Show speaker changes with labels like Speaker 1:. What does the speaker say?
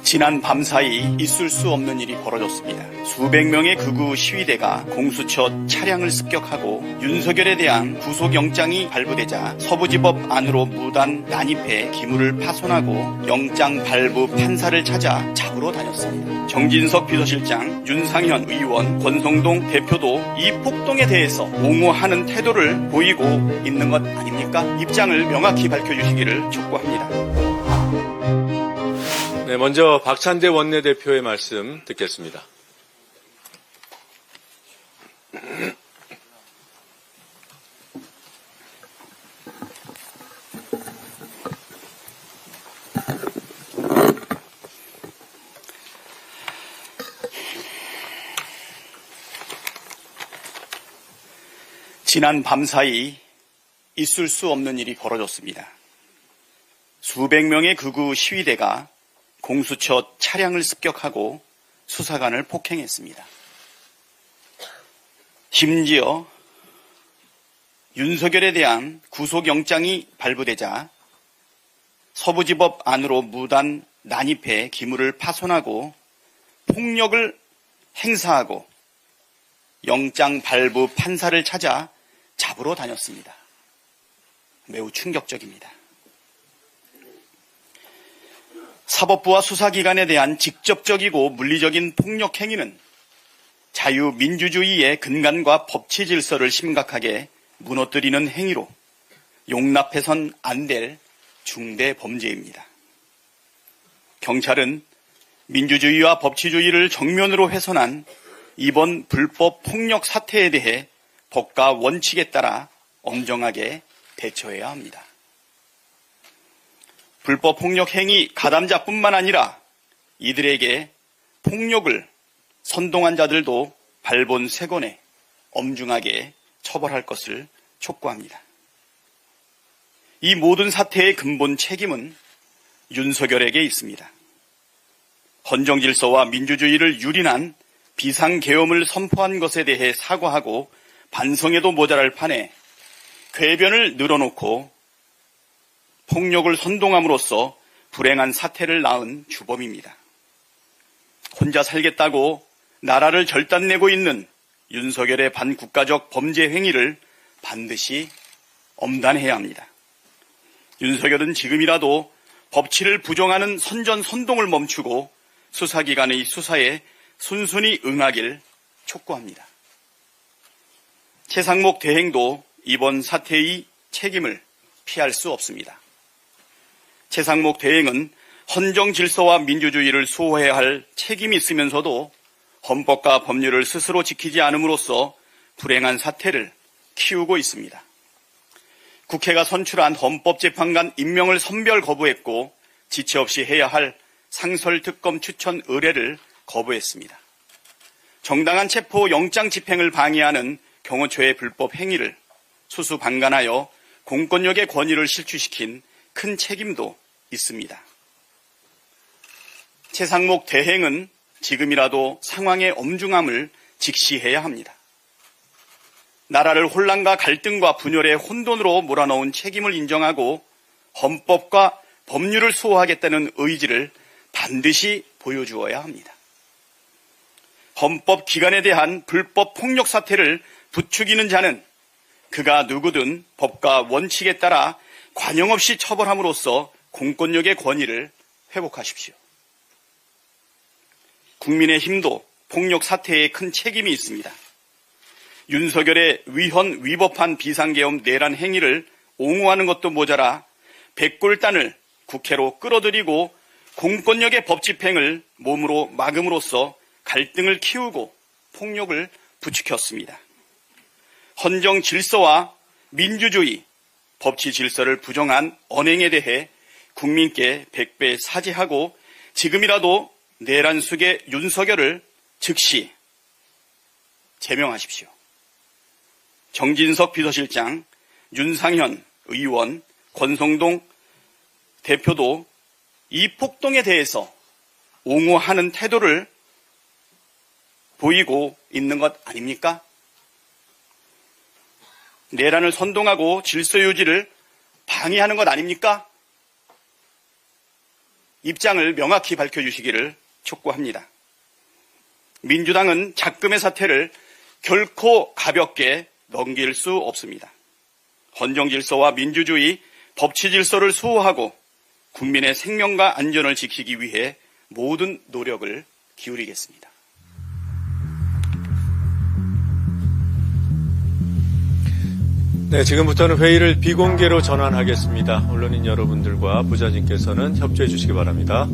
Speaker 1: 지난 밤사이 있을 수 없는 일이 벌어졌습니다. 수백 명의 극우 시위대가 공수처 차량을 습격하고 윤석열에 대한 구속영장이 발부되자 서부지법 안으로 무단 난입해 기물을 파손하고 영장 발부 판사를 찾아 잡으러 다녔습니다. 정진석 비서실장, 윤상현 의원, 권성동 대표도 이 폭동에 대해서 옹호하는 태도를 보이고 있는 것 아닙니까? 입장을 명확히 밝혀주시기를 촉구합니다.
Speaker 2: 네, 먼저 박찬대 원내대표의 말씀 듣겠습니다.
Speaker 1: 지난 밤사이 있을 수 없는 일이 벌어졌습니다. 수백 명의 극우 시위대가 공수처 차량을 습격하고 수사관을 폭행했습니다. 심지어 윤석열에 대한 구속영장이 발부되자 서부지법 안으로 무단 난입해 기물을 파손하고 폭력을 행사하고 영장 발부 판사를 찾아 잡으러 다녔습니다. 매우 충격적입니다. 사법부와 수사기관에 대한 직접적이고 물리적인 폭력 행위는 자유민주주의의 근간과 법치 질서를 심각하게 무너뜨리는 행위로 용납해선 안 될 중대 범죄입니다. 경찰은 민주주의와 법치주의를 정면으로 훼손한 이번 불법 폭력 사태에 대해 법과 원칙에 따라 엄정하게 대처해야 합니다. 불법 폭력 행위 가담자뿐만 아니라 이들에게 폭력을 선동한 자들도 발본색원에 엄중하게 처벌할 것을 촉구합니다. 이 모든 사태의 근본 책임은 윤석열에게 있습니다. 헌정질서와 민주주의를 유린한 비상계엄을 선포한 것에 대해 사과하고 반성에도 모자랄 판에 궤변을 늘어놓고 폭력을 선동함으로써 불행한 사태를 낳은 주범입니다. 혼자 살겠다고 나라를 절단내고 있는 윤석열의 반국가적 범죄 행위를 반드시 엄단해야 합니다. 윤석열은 지금이라도 법치를 부정하는 선전선동을 멈추고 수사기관의 수사에 순순히 응하길 촉구합니다. 최상목 대행도 이번 사태의 책임을 피할 수 없습니다. 최상목 대행은 헌정 질서와 민주주의를 수호해야 할 책임이 있으면서도 헌법과 법률을 스스로 지키지 않음으로써 불행한 사태를 키우고 있습니다. 국회가 선출한 헌법재판관 임명을 선별 거부했고 지체 없이 해야 할 상설특검 추천 의뢰를 거부했습니다. 정당한 체포 영장 집행을 방해하는 경호처의 불법 행위를 수수방관하여 공권력의 권위를 실추시킨 큰 책임도 있습니다. 최상목 대행은 지금이라도 상황의 엄중함을 직시해야 합니다. 나라를 혼란과 갈등과 분열의 혼돈으로 몰아넣은 책임을 인정하고 헌법과 법률을 수호하겠다는 의지를 반드시 보여주어야 합니다. 헌법 기관에 대한 불법 폭력 사태를 부추기는 자는 그가 누구든 법과 원칙에 따라 관용 없이 처벌함으로써 공권력의 권위를 회복하십시오. 국민의힘도 폭력 사태에 큰 책임이 있습니다. 윤석열의 위헌 위법한 비상계엄 내란 행위를 옹호하는 것도 모자라 백골단을 국회로 끌어들이고 공권력의 법 집행을 몸으로 막음으로써 갈등을 키우고 폭력을 부추겼습니다. 헌정 질서와 민주주의, 법치 질서를 부정한 언행에 대해 국민께 백배 사죄하고 지금이라도 내란 속의 윤석열을 즉시 제명하십시오. 정진석 비서실장, 윤상현 의원, 권성동 대표도 이 폭동에 대해서 옹호하는 태도를 보이고 있는 것 아닙니까? 내란을 선동하고 질서 유지를 방해하는 것 아닙니까? 입장을 명확히 밝혀주시기를 촉구합니다. 민주당은 작금의 사태를 결코 가볍게 넘길 수 없습니다. 헌정질서와 민주주의, 법치질서를 수호하고 국민의 생명과 안전을 지키기 위해 모든 노력을 기울이겠습니다.
Speaker 2: 네, 지금부터는 회의를 비공개로 전환하겠습니다. 언론인 여러분들과 부자진께서는 협조해 주시기 바랍니다.